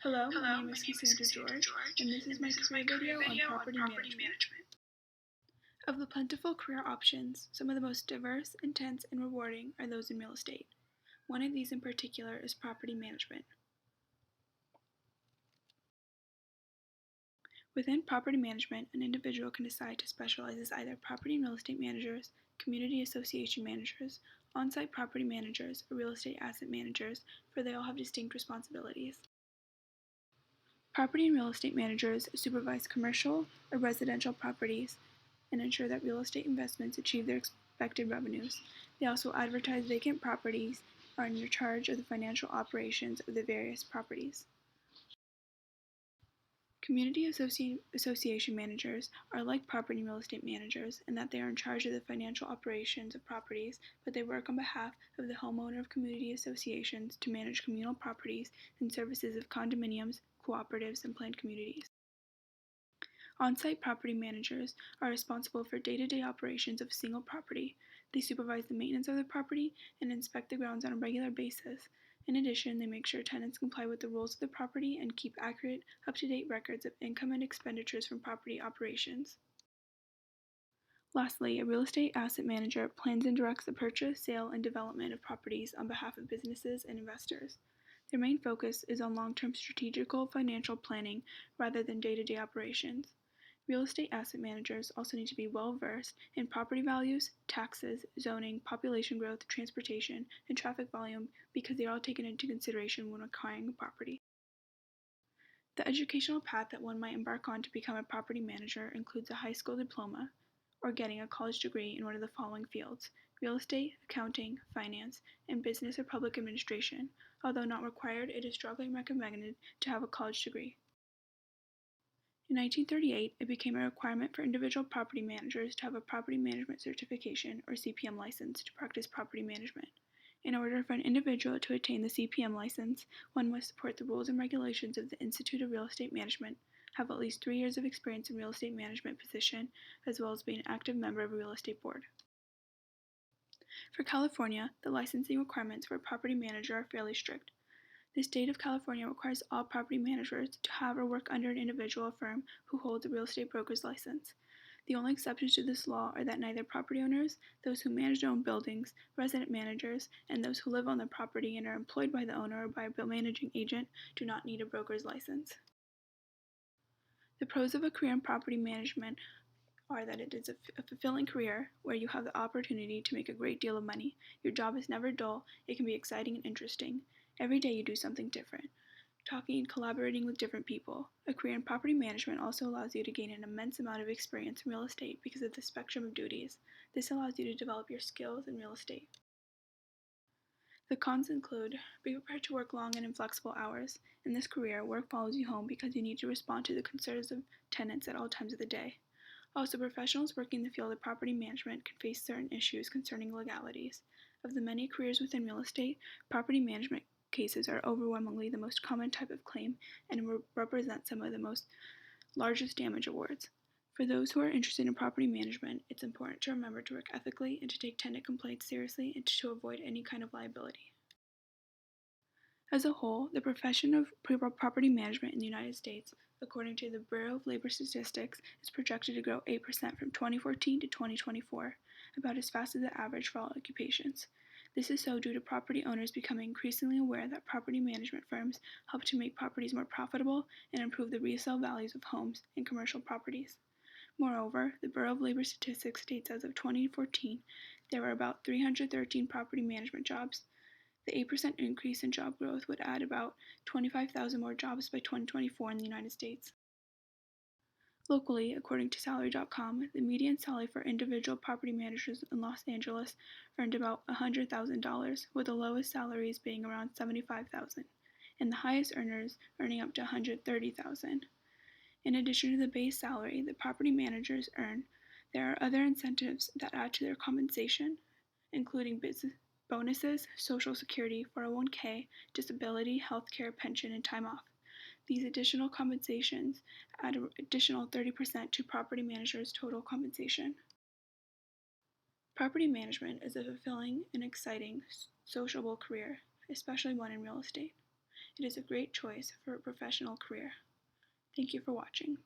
Hello, my name is Cassandra George, and this is my career video on property management. Of the plentiful career options, some of the most diverse, intense, and rewarding are those in real estate. One of these in particular is property management. Within property management, an individual can decide to specialize as either property and real estate managers, community association managers, on-site property managers, or real estate asset managers, for they all have distinct responsibilities. Property and real estate managers supervise commercial or residential properties and ensure that real estate investments achieve their expected revenues. They also advertise vacant properties and are in charge of the financial operations of the various properties. Community association managers are like property and real estate managers in that they are in charge of the financial operations of properties, but they work on behalf of the homeowner of community associations to manage communal properties and services of condominiums, cooperatives, and planned communities. On-site property managers are responsible for day-to-day operations of a single property. They supervise the maintenance of the property and inspect the grounds on a regular basis. In addition, they make sure tenants comply with the rules of the property and keep accurate, up-to-date records of income and expenditures from property operations. Lastly, a real estate asset manager plans and directs the purchase, sale, and development of properties on behalf of businesses and investors. Their main focus is on long-term strategical financial planning rather than day-to-day operations. Real estate asset managers also need to be well-versed in property values, taxes, zoning, population growth, transportation, and traffic volume because they are all taken into consideration when acquiring a property. The educational path that one might embark on to become a property manager includes a high school diploma or getting a college degree in one of the following fields: real estate, accounting, finance, and business or public administration. Although not required, it is strongly recommended to have a college degree. In 1938, it became a requirement for individual property managers to have a property management certification or CPM license to practice property management. In order for an individual to attain the CPM license, one must support the rules and regulations of the Institute of Real Estate Management, have at least 3 years of experience in real estate management position, as well as be an active member of a real estate board. For California, the licensing requirements for a property manager are fairly strict. The state of California requires all property managers to have or work under an individual or firm who holds a real estate broker's license. The only exceptions to this law are that neither property owners, those who manage their own buildings, resident managers, and those who live on the property and are employed by the owner or by a managing agent do not need a broker's license. The pros of a career in property management are that it is a fulfilling career where you have the opportunity to make a great deal of money. Your job is never dull, it can be exciting and interesting. Every day you do something different, talking and collaborating with different people. A career in property management also allows you to gain an immense amount of experience in real estate because of the spectrum of duties. This allows you to develop your skills in real estate. The cons include: be prepared to work long and inflexible hours. In this career, work follows you home because you need to respond to the concerns of tenants at all times of the day. Also, professionals working in the field of property management can face certain issues concerning legalities. Of the many careers within real estate, property management cases are overwhelmingly the most common type of claim and represent some of the most largest damage awards. For those who are interested in property management, it's important to remember to work ethically and to take tenant complaints seriously and to avoid any kind of liability. As a whole, the profession of property management in the United States, according to the Bureau of Labor Statistics, is projected to grow 8% from 2014 to 2024, about as fast as the average for all occupations. This is so due to property owners becoming increasingly aware that property management firms help to make properties more profitable and improve the resale values of homes and commercial properties. Moreover, the Bureau of Labor Statistics states as of 2014, there were about 313 property management jobs. The 8% increase in job growth would add about 25,000 more jobs by 2024 in the United States. Locally, according to Salary.com, the median salary for individual property managers in Los Angeles earned about $100,000, with the lowest salaries being around $75,000, and the highest earners earning up to $130,000. In addition to the base salary the property managers earn, there are other incentives that add to their compensation, including business bonuses, Social Security, 401k, disability, health care, pension, and time off. These additional compensations add an additional 30% to property managers' total compensation. Property management is a fulfilling and exciting, sociable career, especially one in real estate. It is a great choice for a professional career. Thank you for watching.